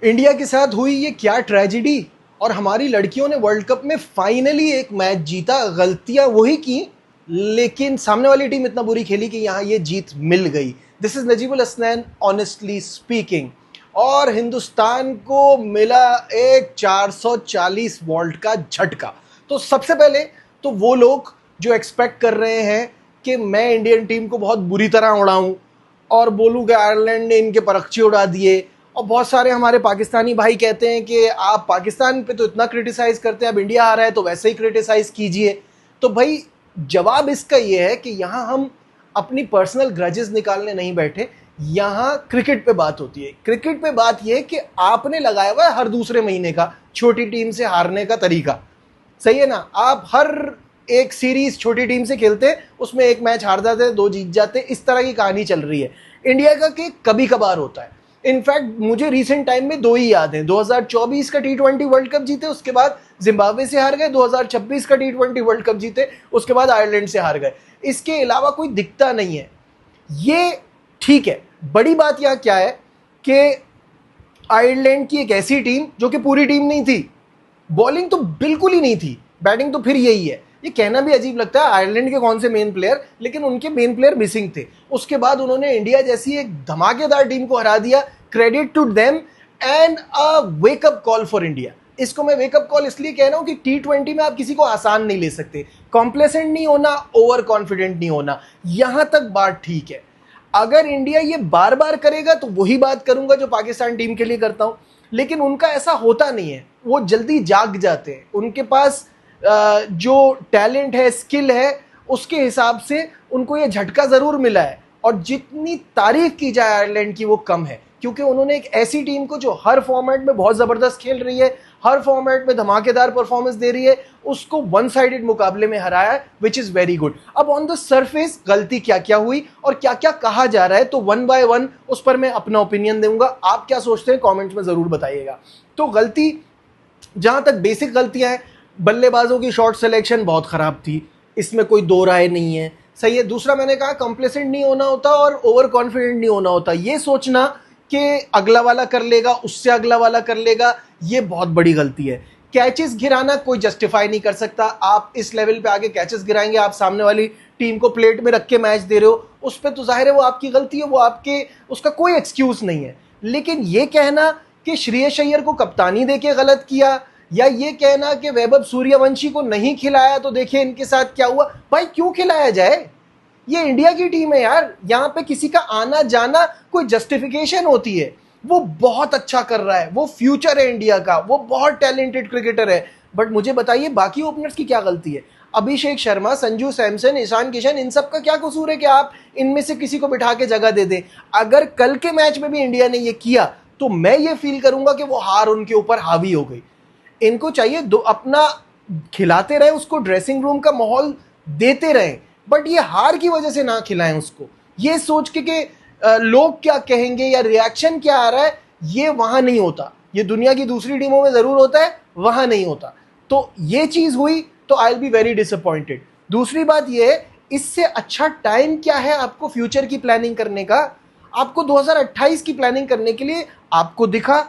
India के साथ हुई ये क्या ट्रेजिडी, और हमारी लड़कियों ने वर्ल्ड कप में फाइनली एक मैच जीता। गलतियां वही की, लेकिन सामने वाली टीम इतना बुरी खेली कि यहाँ ये जीत मिल गई। This is Najibul Hasnain honestly speaking. और हिंदुस्तान को मिला एक 440 वोल्ट का झटका। तो सबसे पहले तो वो लोग जो एक्सपेक्ट कर रहे हैं कि मैं इंडियन टीम को बहुत बुरी तरह उड़ाऊं और बोलूं कि आयरलैंड ने इनके परखचे उड़ा दिए, और बहुत सारे हमारे पाकिस्तानी भाई कहते हैं कि आप पाकिस्तान पे तो इतना क्रिटिसाइज करते हैं, अब इंडिया आ रहा है तो वैसे ही क्रिटिसाइज कीजिए। तो भाई जवाब इसका ये है कि यहाँ हम अपनी पर्सनल ग्रजेस निकालने नहीं बैठे, यहाँ क्रिकेट पे बात होती है। क्रिकेट पे बात ये है कि आपने लगाया हुआ है हर दूसरे महीने का छोटी टीम से हारने का तरीका, सही है ना। आप हर एक सीरीज छोटी टीम से खेलते, उसमें एक मैच हार जाते, दो जीत जाते, इस तरह की कहानी चल रही है। इंडिया का कि कभी कभार होता है। इनफैक्ट मुझे रिसेंट टाइम में दो ही याद हैं, 2024 का T20 वर्ल्ड कप जीते, उसके बाद जिम्बाब्वे से हार गए, 2026 का T20 वर्ल्ड कप जीते, उसके बाद आयरलैंड से हार गए। इसके अलावा कोई दिखता नहीं है। ये ठीक है। बड़ी बात यहाँ क्या है कि आयरलैंड की एक ऐसी टीम जो कि पूरी टीम नहीं थी, बॉलिंग तो बिल्कुल ही नहीं थी, बैटिंग तो फिर यही है। ये कहना भी अजीब लगता है आयरलैंड के कौन से मेन प्लेयर, लेकिन उनके मेन प्लेयर मिसिंग थे। उसके बाद उन्होंने इंडिया जैसी एक धमाकेदार टीम को हरा दिया। Credit to them and a wake up call for India. इसको मैं वेकअप कॉल इसलिए कह रहा हूं कि T20 में आप किसी को आसान नहीं ले सकते। कॉम्प्लेसेंट नहीं होना, ओवर कॉन्फिडेंट नहीं होना, यहां तक बात ठीक है। अगर इंडिया ये बार बार करेगा तो वही बात करूंगा जो पाकिस्तान टीम के लिए करता हूं, लेकिन उनका ऐसा होता नहीं है। वो जल्दी जाग जाते हैं। उनके पास जो टैलेंट है, स्किल है, उसके हिसाब से उनको ये झटका जरूर मिला है। और जितनी तारीफ की जाए आयरलैंड की वो कम है, क्योंकि उन्होंने एक ऐसी टीम को जो हर फॉर्मेट में बहुत जबरदस्त खेल रही है, हर फॉर्मेट में धमाकेदार परफॉर्मेंस दे रही है, उसको वन साइडेड मुकाबले में हराया है, विच इज वेरी गुड। अब ऑन द सरफेस गलती क्या क्या हुई और क्या क्या कहा जा रहा है, तो वन बाय वन उस पर मैं अपना ओपिनियन दूंगा। आप क्या सोचते हैं कमेंट्स में जरूर बताइएगा। तो गलती, जहां तक बेसिक गलतियां हैं, बल्लेबाजों की शॉट सिलेक्शन बहुत खराब थी, इसमें कोई दो राय नहीं है, सही है। दूसरा मैंने कहा कंप्लेसेंट नहीं होना होता और ओवर कॉन्फिडेंट नहीं होना होता। ये सोचना कि अगला वाला कर लेगा, उससे अगला वाला कर लेगा, ये बहुत बड़ी गलती है। कैचेस गिराना कोई जस्टिफाई नहीं कर सकता। आप इस लेवल पे आगे कैचेस गिराएंगे, आप सामने वाली टीम को प्लेट में रख के मैच दे रहे हो, उस पर तो जाहिर है वो आपकी गलती है, वो आपके, उसका कोई एक्सक्यूज नहीं है। लेकिन ये कहना कि श्रेयस अय्यर को कप्तानी देके गलत किया, या ये कहना कि वैभव सूर्यवंशी को नहीं खिलाया तो देखिए इनके साथ क्या हुआ, भाई क्यों खिलाया जाए? ये इंडिया की टीम है यार, यहाँ पे किसी का आना जाना कोई जस्टिफिकेशन होती है। वो बहुत अच्छा कर रहा है, वो फ्यूचर है इंडिया का, वो बहुत टैलेंटेड क्रिकेटर है। बट मुझे बताइए बाकी ओपनर्स की क्या गलती है? अभिषेक शर्मा, संजू सैमसन, ईशान किशन, इन सब का क्या कसूर है कि आप इनमें से किसी को बिठा के जगह दे दें? अगर कल के मैच में भी इंडिया ने ये किया तो मैं ये फील करूंगा कि वो हार उनके ऊपर हावी हो गई। इनको चाहिए दो अपना खिलाते रहे, उसको ड्रेसिंग रूम का माहौल देते रहे, बट ये हार की वजह से ना खिलाएं उसको, ये सोच के कि लोग क्या कहेंगे या रिएक्शन क्या आ रहा है। ये वहां नहीं होता, ये दुनिया की दूसरी टीमों में जरूर होता है, वहां नहीं होता। तो ये चीज हुई तो I will be very disappointed. दूसरी बात ये है, इससे अच्छा टाइम क्या है आपको फ्यूचर की प्लानिंग करने का? आपको 2028 की प्लानिंग करने के लिए आपको दिखा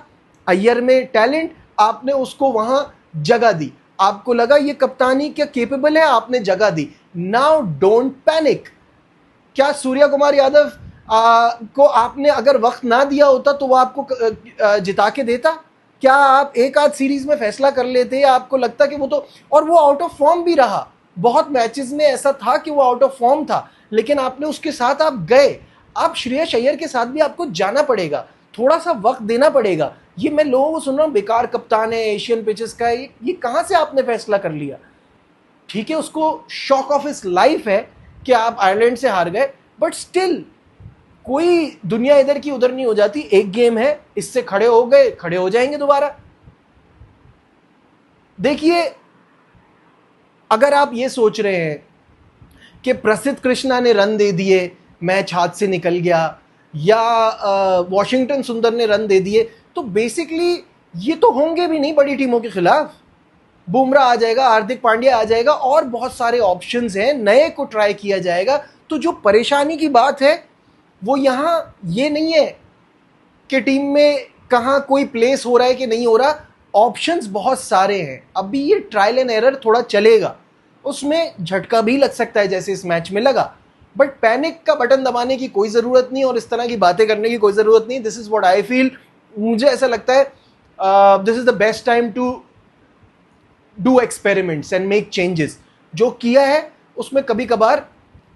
अय्यर में टैलेंट, आपने उसको वहां जगह दी, आपको लगा ये कप्तानी क्या केपेबल है, आपने जगह दी। Now don't panic. क्या सूर्य कुमार यादव को आपने अगर वक्त ना दिया होता तो वो आपको जिता के देता? क्या आप एक आध सीरीज में फैसला कर लेते? आपको लगता कि वो तो, और वो आउट ऑफ फॉर्म भी रहा, बहुत मैचेस में ऐसा था कि वो आउट ऑफ फॉर्म था, लेकिन आपने उसके साथ आप गए। आप श्रेयस अय्यर के साथ भी आपको जाना पड़ेगा, थोड़ा सा वक्त देना पड़ेगा। ये मैं लोगों को सुन रहा हूँ बेकार कप्तान है एशियन पिचेस का, ये कहां से आपने फैसला कर लिया? ठीक है, उसको शॉक ऑफ हिज लाइफ है कि आप आयरलैंड से हार गए, बट स्टिल कोई दुनिया इधर की उधर नहीं हो जाती। एक गेम है, इससे खड़े हो गए, खड़े हो जाएंगे दोबारा। देखिए, अगर आप ये सोच रहे हैं कि प्रसिद्ध कृष्णा ने रन दे दिए, मैच हाथ से निकल गया, या वॉशिंगटन सुंदर ने रन दे दिए, तो बेसिकली ये तो होंगे भी नहीं बड़ी टीमों के खिलाफ। बुमराह आ जाएगा, हार्दिक पांड्या आ जाएगा, और बहुत सारे ऑप्शंस हैं, नए को ट्राई किया जाएगा। तो जो परेशानी की बात है वो यहाँ ये नहीं है कि टीम में कहाँ कोई प्लेस हो रहा है कि नहीं हो रहा, ऑप्शंस बहुत सारे हैं। अभी ये ट्रायल एंड एरर थोड़ा चलेगा, उसमें झटका भी लग सकता है जैसे इस मैच में लगा, बट पैनिक का बटन दबाने की कोई ज़रूरत नहीं और इस तरह की बातें करने की कोई ज़रूरत नहीं। This is what I feel. मुझे ऐसा लगता है this is the best time to do experiments and make changes. जो किया है उसमें कभी कभार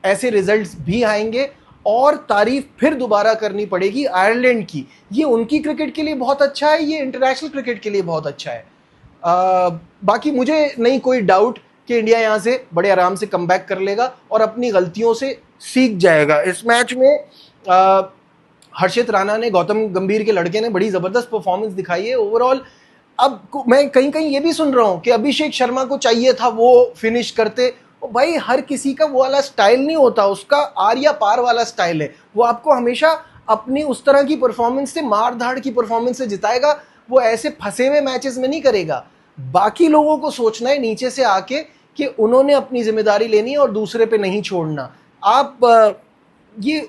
ऐसे रिजल्ट्स भी आएंगे और तारीफ फिर दोबारा करनी पड़ेगी आयरलैंड की। ये उनकी क्रिकेट के लिए बहुत अच्छा है, ये इंटरनेशनल क्रिकेट के लिए बहुत अच्छा है। बाकी मुझे नहीं कोई डाउट कि इंडिया यहाँ से बड़े आराम से कमबैक कर लेगा और अपनी गलतियों से सीख जाएगा। इस मैच में हर्षित राणा ने, गौतम गंभीर के लड़के ने बड़ी ज़बरदस्त परफॉर्मेंस दिखाई है ओवरऑल। अब मैं कहीं कहीं ये भी सुन रहा हूँ कि अभिषेक शर्मा को चाहिए था वो फिनिश करते। ओ भाई, हर किसी का वो वाला स्टाइल नहीं होता, उसका आर या पार वाला स्टाइल है। वो आपको हमेशा अपनी उस तरह की परफॉर्मेंस से, मार धाड़ की परफॉर्मेंस से जिताएगा, वो ऐसे फंसे हुए मैचेस में नहीं करेगा। बाकी लोगों को सोचना है नीचे से आके कि उन्होंने अपनी जिम्मेदारी लेनी है और दूसरे पे नहीं छोड़ना। आप ये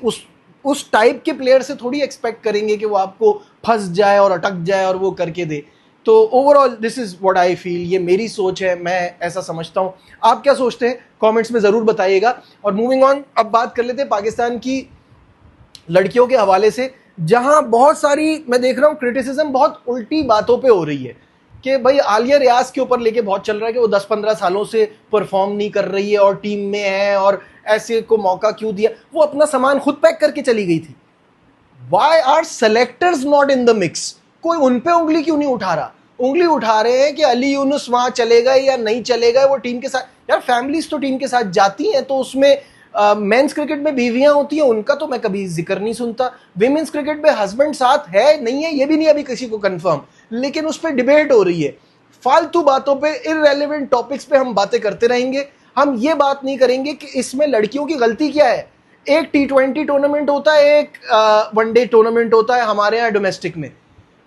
उस टाइप के प्लेयर से थोड़ी एक्सपेक्ट करेंगे कि वो आपको फंस जाए और अटक जाए और वो करके दे। तो overall this is what I feel, ये मेरी सोच है, मैं ऐसा समझता हूँ। आप क्या सोचते हैं कमेंट्स में ज़रूर बताइएगा। और मूविंग ऑन, अब बात कर लेते हैं पाकिस्तान की लड़कियों के हवाले से, जहां बहुत सारी मैं देख रहा हूँ क्रिटिसिज्म बहुत उल्टी बातों पे हो रही है कि भाई आलिया रियाज के ऊपर लेके बहुत चल रहा है कि वो 10-15 सालों से परफॉर्म नहीं कर रही है और टीम में है और ऐसे को मौका क्यों दिया। वो अपना सामान खुद पैक करके चली गई थी। Why are selectors not in the mix? कोई उन पे उंगली क्यों नहीं उठा रहा? उंगली उठा रहे हैं कि अली यूनुस वहां चलेगा या नहीं चलेगा, वो टीम के साथ। यार फैमिलीज तो टीम के साथ जाती हैं, तो उसमें मेंस क्रिकेट में बीवियां होती हैं, उनका तो मैं कभी जिक्र नहीं सुनता। विमेंस क्रिकेट में हस्बैंड साथ है नहीं है ये भी नहीं अभी किसी को कंफर्म, लेकिन उस पर डिबेट हो रही है। फालतू बातों पे, इररेलेवेंट टॉपिक्स पे हम बातें करते रहेंगे। हम ये बात नहीं करेंगे कि इसमें लड़कियों की गलती क्या है। एक T20 टूर्नामेंट होता है, एक वनडे टूर्नामेंट होता है हमारे यहाँ डोमेस्टिक में,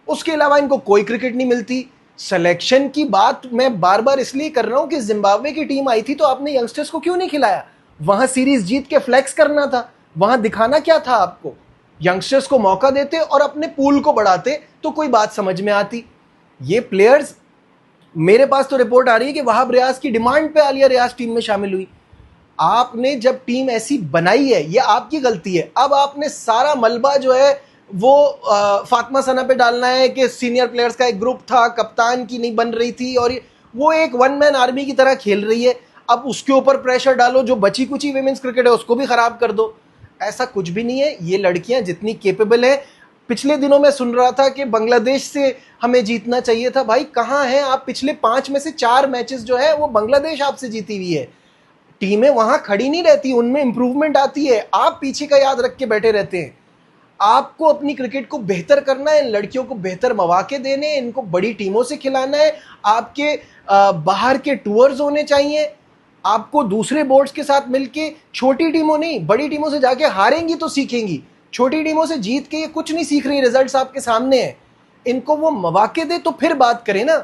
उसके अलावा इनको कोई क्रिकेट नहीं मिलती। सिलेक्शन की बात मैं बार बार इसलिए कर रहा हूं कि जिम्बाब्वे की टीम आई थी तो आपने यंगस्टर्स को क्यों नहीं खिलाया? वहां सीरीज जीत के फ्लेक्स करना था, वहां दिखाना क्या था आपको? यंगस्टर्स को मौका देते और अपने पूल को बढ़ाते तो कोई बात समझ में आती। ये प्लेयर्स, मेरे पास तो रिपोर्ट आ रही है कि वहाब रियाज की डिमांड पे आलिया रियाज टीम में शामिल हुई। आपने जब टीम ऐसी बनाई है, ये आपकी गलती है। अब आपने सारा मलबा जो है वो फातिमा सना पे डालना है कि सीनियर प्लेयर्स का एक ग्रुप था, कप्तान की नहीं बन रही थी और वो एक वन मैन आर्मी की तरह खेल रही है। अब उसके ऊपर प्रेशर डालो, जो बची कुची विमेंस क्रिकेट है उसको भी खराब कर दो। ऐसा कुछ भी नहीं है। ये लड़कियां जितनी केपेबल है, पिछले दिनों में सुन रहा था कि बांग्लादेश से हमें जीतना चाहिए था। भाई कहाँ हैं आप? पिछले 5 में से 4 मैचेस जो है वो बांग्लादेश आपसे जीती हुई है। टीमें वहां खड़ी नहीं रहती, उनमें इंप्रूवमेंट आती है। आप पीछे का याद रख के बैठे रहते हैं। आपको अपनी क्रिकेट को बेहतर करना है, इन लड़कियों को बेहतर मौके देने, इनको बड़ी टीमों से खिलाना है। आपके बाहर के टूर्स होने चाहिए। आपको दूसरे बोर्ड्स के साथ मिलके, छोटी टीमों नहीं बड़ी टीमों से जाके हारेंगी तो सीखेंगी। छोटी टीमों से जीत के ये कुछ नहीं सीख रही, रिजल्ट्स आपके सामने हैं। इनको वो मौके दे तो फिर बात करें ना।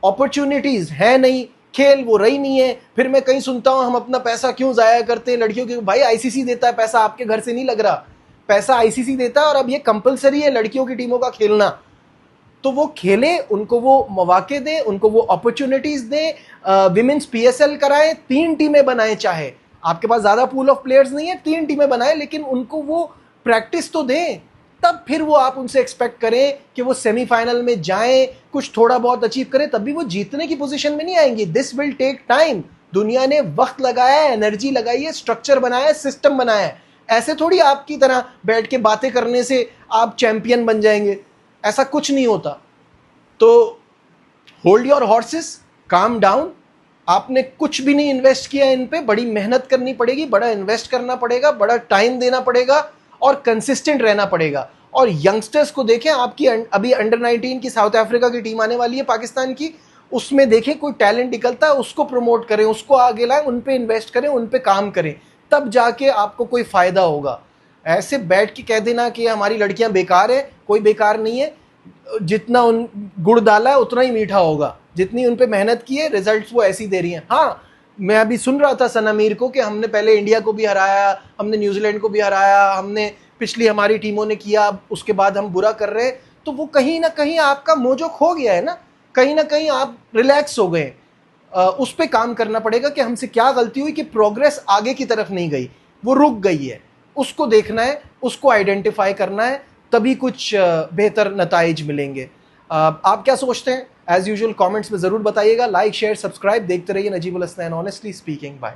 अपॉर्चुनिटीज है नहीं, खेल वो रही नहीं है। फिर मैं कहीं सुनता हूं हम अपना पैसा क्यों जाया करते हैं लड़कियों के। भाई आईसीसी देता है पैसा, आपके घर से नहीं लग रहा। पैसा आईसीसी देता है और अब ये कंपलसरी है लड़कियों की टीमों का खेलना। तो वो खेले, उनको वो मौके दे, उनको वो अपॉर्चुनिटीज दे। विमेंस पीएसएल कराएं, 3 टीमें बनाएं। चाहे आपके पास ज्यादा पूल ऑफ प्लेयर्स नहीं है, 3 टीमें बनाएं, लेकिन उनको वो प्रैक्टिस तो दें। तब फिर वो आप उनसे एक्सपेक्ट करें कि वो सेमीफाइनल में जाएं, कुछ थोड़ा बहुत अचीव करें, तभी वो जीतने की पोजीशन में नहीं आएंगे। This will take time. दुनिया ने वक्त लगाया है, एनर्जी लगाई है, स्ट्रक्चर बनाया है, सिस्टम बनाया है। ऐसे थोड़ी आपकी तरह बैठ के बातें करने से आप चैंपियन बन जाएंगे, ऐसा कुछ नहीं होता। तो hold your horses, calm down. आपने कुछ भी नहीं इन्वेस्ट किया इन पे, बड़ी मेहनत करनी पड़ेगी, बड़ा इन्वेस्ट करना पड़ेगा, बड़ा टाइम देना पड़ेगा और कंसिस्टेंट रहना पड़ेगा। और यंगस्टर्स को देखें, आपकी अभी अंडर 19 की साउथ अफ्रीका की टीम आने वाली है पाकिस्तान की, उसमें देखें कोई टैलेंट निकलता है, उसको प्रमोट करें, उसको आगे लाएं, उन पे इन्वेस्ट करें, उन पे काम करें, तब जाके आपको कोई फायदा होगा। ऐसे बैठ के कह देना कि हमारी लड़कियां बेकार है, कोई बेकार नहीं है। जितना उन गुड़ डाला है उतना ही मीठा होगा। जितनी उन पे मेहनत की है, रिजल्ट्स वो ऐसी दे रही हैं। हाँ, मैं अभी सुन रहा था सना मीर को कि हमने पहले इंडिया को भी हराया, हमने न्यूजीलैंड को भी हराया, हमने पिछली हमारी टीमों ने किया, उसके बाद हम बुरा कर रहे हैं। तो वो कहीं ना कहीं आपका मोजो खो गया है ना, कहीं ना कहीं आप रिलैक्स हो गए। उस पर काम करना पड़ेगा कि हमसे क्या गलती हुई कि प्रोग्रेस आगे की तरफ नहीं गई, वो रुक गई है। उसको देखना है, उसको आइडेंटिफाई करना है, तभी कुछ बेहतर नताइज मिलेंगे। आप क्या सोचते हैं? एज यूजुअल कमेंट्स में जरूर बताइएगा। लाइक शेयर सब्सक्राइब, देखते रहिए Najibul Hasnain honestly speaking. Bye.